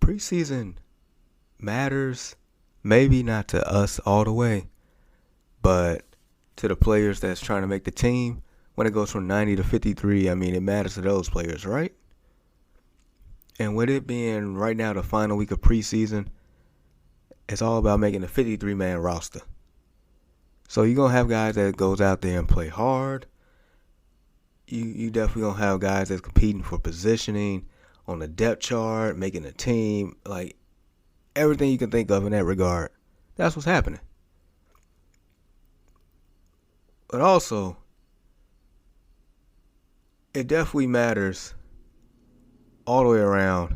preseason matters, maybe not to us all the way, but to the players that's trying to make the team. When it goes from 90 to 53, I mean, it matters to those players, right? And with it being right now the final week of preseason, it's all about making a 53-man roster. So you're going to have guys that goes out there and play hard. You definitely going to have guys that's competing for positioning on the depth chart, making a team, like everything you can think of in that regard. That's what's happening. But also, it definitely matters all the way around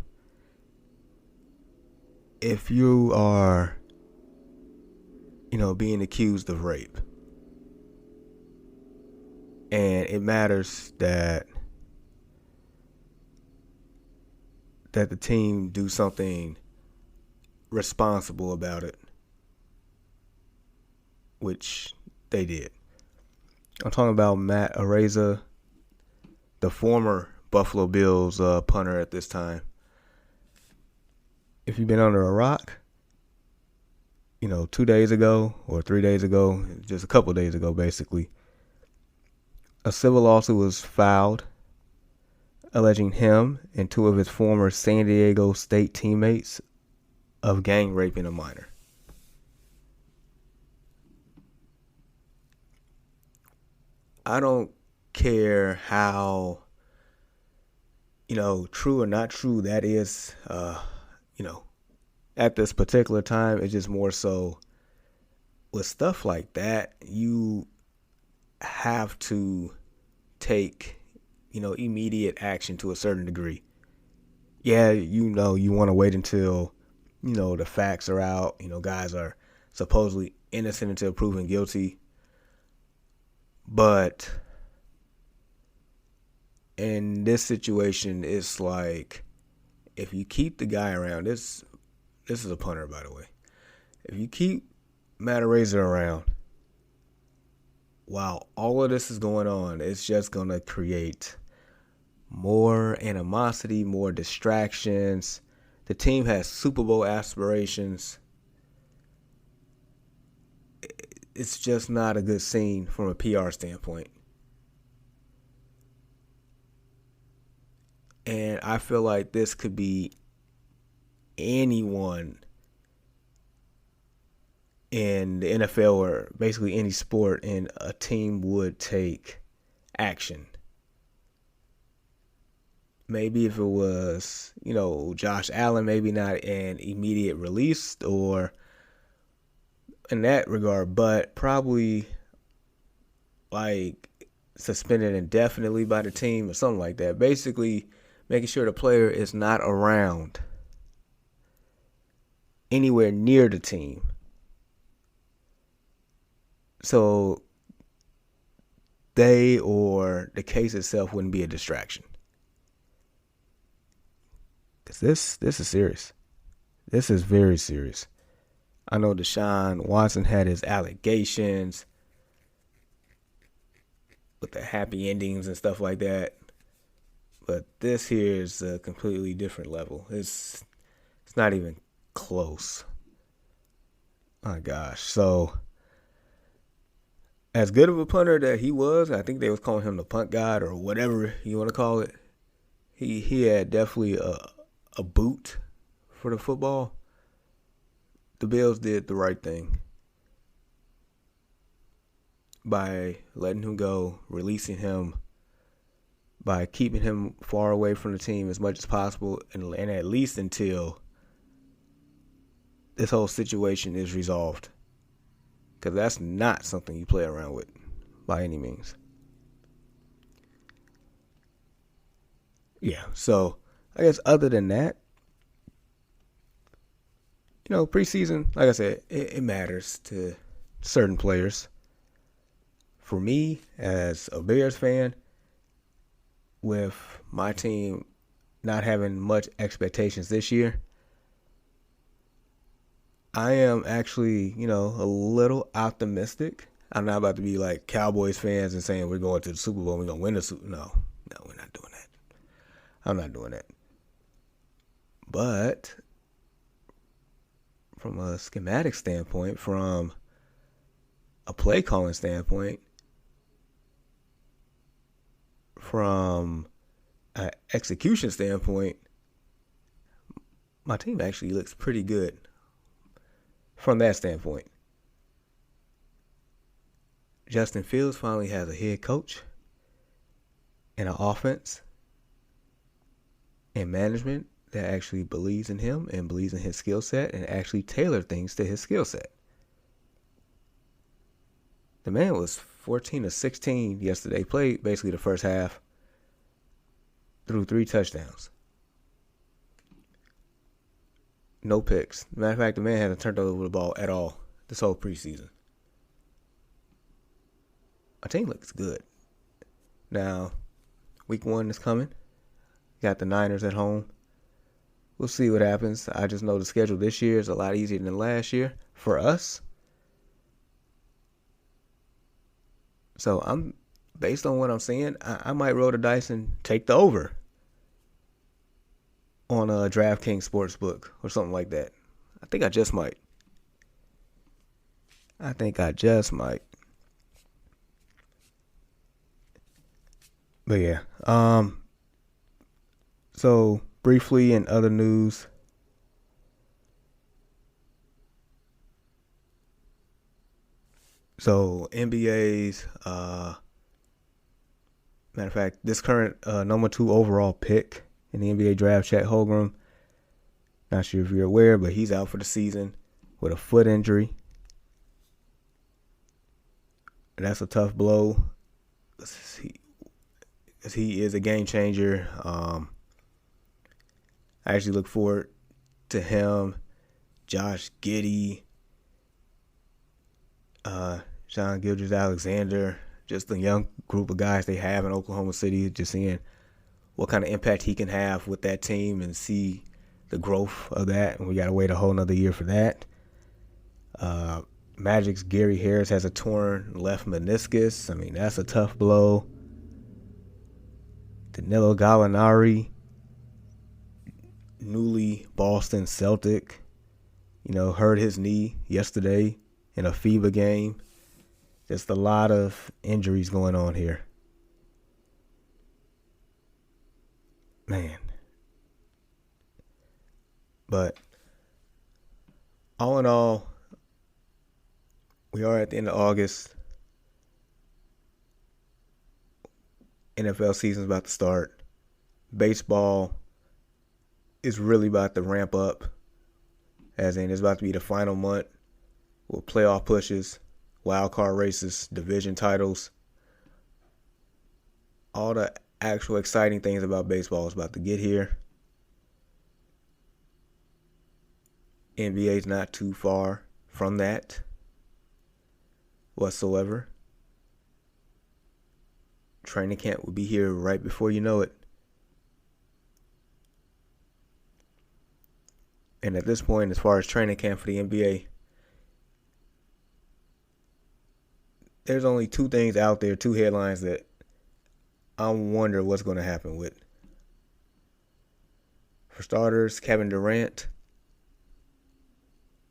if you are, being accused of rape. And it matters that the team do something responsible about it, which they did. I'm talking about Matt Araiza, the former Buffalo Bills punter at this time. If you've been under a rock, 2 days ago or 3 days ago, just a couple days ago basically, a civil lawsuit was filed alleging him and two of his former San Diego State teammates of gang raping a minor. I don't care how, true or not true that is, at this particular time. It's just more so with stuff like that, you have to take, immediate action to a certain degree. Yeah, you want to wait until, the facts are out, guys are supposedly innocent until proven guilty. But in this situation, it's like, if you keep the guy around, this is a punter, by the way. If you keep Matt Araiza around while all of this is going on, it's just going to create more animosity, more distractions. The team has Super Bowl aspirations. It's just not a good scene from a PR standpoint. And I feel like this could be anyone in the NFL or basically any sport, and a team would take action. Maybe if it was, Josh Allen, maybe not an immediate release or in that regard, but probably like suspended indefinitely by the team or something like that. Basically, making sure the player is not around anywhere near the team. So they or the case itself wouldn't be a distraction. Because this is serious. This is very serious. I know Deshaun Watson had his allegations with the happy endings and stuff like that. But this here is a completely different level. It's not even close. My gosh. So, as good of a punter that he was, I think they was calling him the punt god or whatever you want to call it. He had definitely a boot for the football. The Bills did the right thing by letting him go, releasing him, by keeping him far away from the team as much as possible, and at least until this whole situation is resolved. Because that's not something you play around with by any means. Yeah, so I guess other than that, preseason, like I said, it matters to certain players. For me, as a Bears fan, with my team not having much expectations this year, I am actually, a little optimistic. I'm not about to be like Cowboys fans and saying we're going to the Super Bowl, we're going to win the Super Bowl. No, we're not doing that. I'm not doing that. But from a schematic standpoint, from a play calling standpoint, from an execution standpoint, my team actually looks pretty good from that standpoint. Justin Fields finally has a head coach and an offense and management that actually believes in him and believes in his skill set and actually tailor things to his skill set. The man was 14 of 16 yesterday, played basically the first half, threw 3 touchdowns. No picks. Matter of fact, the man hasn't turned over the ball at all this whole preseason. My team looks good. Now, week 1 is coming. Got the Niners at home. We'll see what happens. I just know the schedule this year is a lot easier than last year for us. So I'm based on what I'm seeing, I might roll the dice and take the over on a DraftKings Sportsbook or something like that. I think I just might. But yeah. So briefly in other news, so NBA's matter of fact, this current number 2 overall pick in the NBA draft, Chet Holmgren, not sure if you're aware, but he's out for the season with a foot injury. And that's a tough blow. He is a game changer. I actually look forward to him, Josh Giddey, Sean Gilgeous-Alexander, just the young group of guys they have in Oklahoma City, just seeing what kind of impact he can have with that team and see the growth of that. And we got to wait a whole nother year for that. Magic's Gary Harris has a torn left meniscus. I mean, that's a tough blow. Danilo Gallinari, newly Boston Celtic, hurt his knee yesterday in a FIBA game. Just a lot of injuries going on here. Man. But all in all, we are at the end of August. NFL season's about to start. Baseball is really about to ramp up, as in it's about to be the final month with playoff pushes, wild card races, division titles. All the actual exciting things about baseball is about to get here. NBA's not too far from that whatsoever. Training camp will be here right before you know it. And at this point, as far as training camp for the NBA, there's only 2 things out there, 2 headlines that I wonder what's going to happen with. For starters, Kevin Durant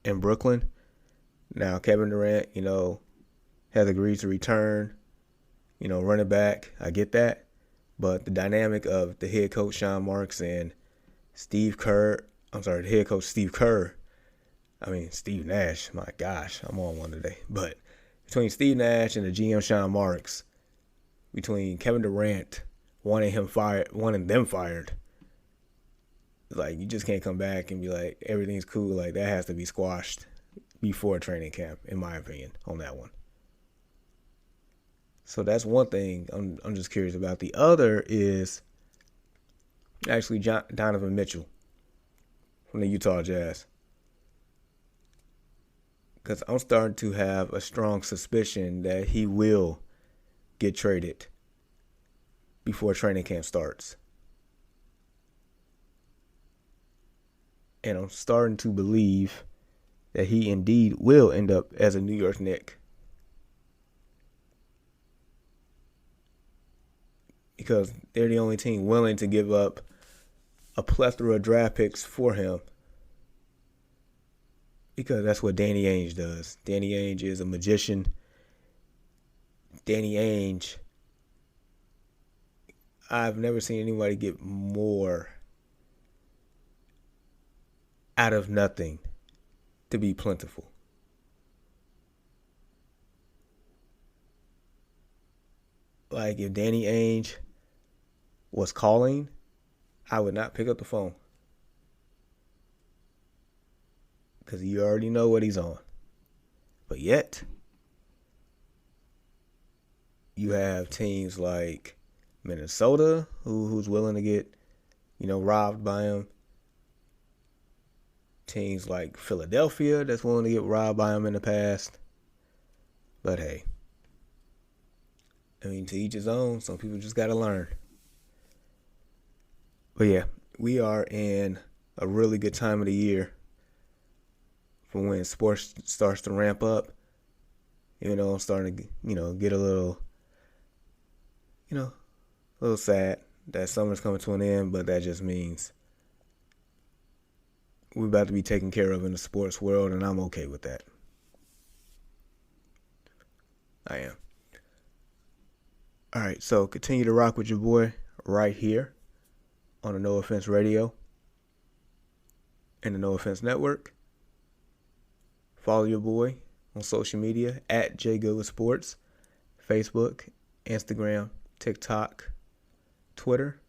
in Brooklyn. Now, Kevin Durant, has agreed to return, running back. I get that. But the dynamic of the head coach, Sean Marks, and the head coach, Steve Nash. My gosh, I'm on one today. But between Steve Nash and the GM, Sean Marks, between Kevin Durant wanting them fired, like, you just can't come back and be like, everything's cool. Like, that has to be squashed before training camp, in my opinion, on that one. So that's one thing I'm just curious about. The other is actually Donovan Mitchell from the Utah Jazz. Because I'm starting to have a strong suspicion that he will get traded before training camp starts. And I'm starting to believe that he indeed will end up as a New York Knick. Because they're the only team willing to give up a plethora of draft picks for him. because that's what Danny Ainge does. Danny Ainge is a magician. Danny Ainge, I've never seen anybody get more out of nothing to be plentiful. Like if Danny Ainge was calling, I would not pick up the phone because you already know what he's on. But yet, you have teams like Minnesota who's willing to get, robbed by him. Teams like Philadelphia that's willing to get robbed by him in the past. But hey, to each his own. Some people just got to learn. But yeah, we are in a really good time of the year for when sports starts to ramp up. I'm starting to, get a little sad that summer's coming to an end, but that just means we're about to be taken care of in the sports world, and I'm okay with that. I am. All right, so continue to rock with your boy right here on the No Offense Radio and the No Offense Network. Follow your boy on social media at JGoodWithSports, Facebook, Instagram, TikTok, Twitter.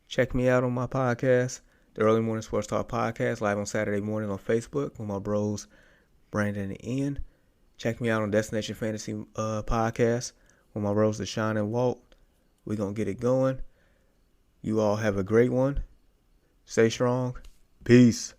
Check me out on my podcast, the Early Morning Sports Talk Podcast, live on Saturday morning on Facebook with my bros Brandon and Ian. Check me out on Destination Fantasy Podcast with my bros Deshaun and Walt. We're going to get it going. You all have a great one. Stay strong. Peace.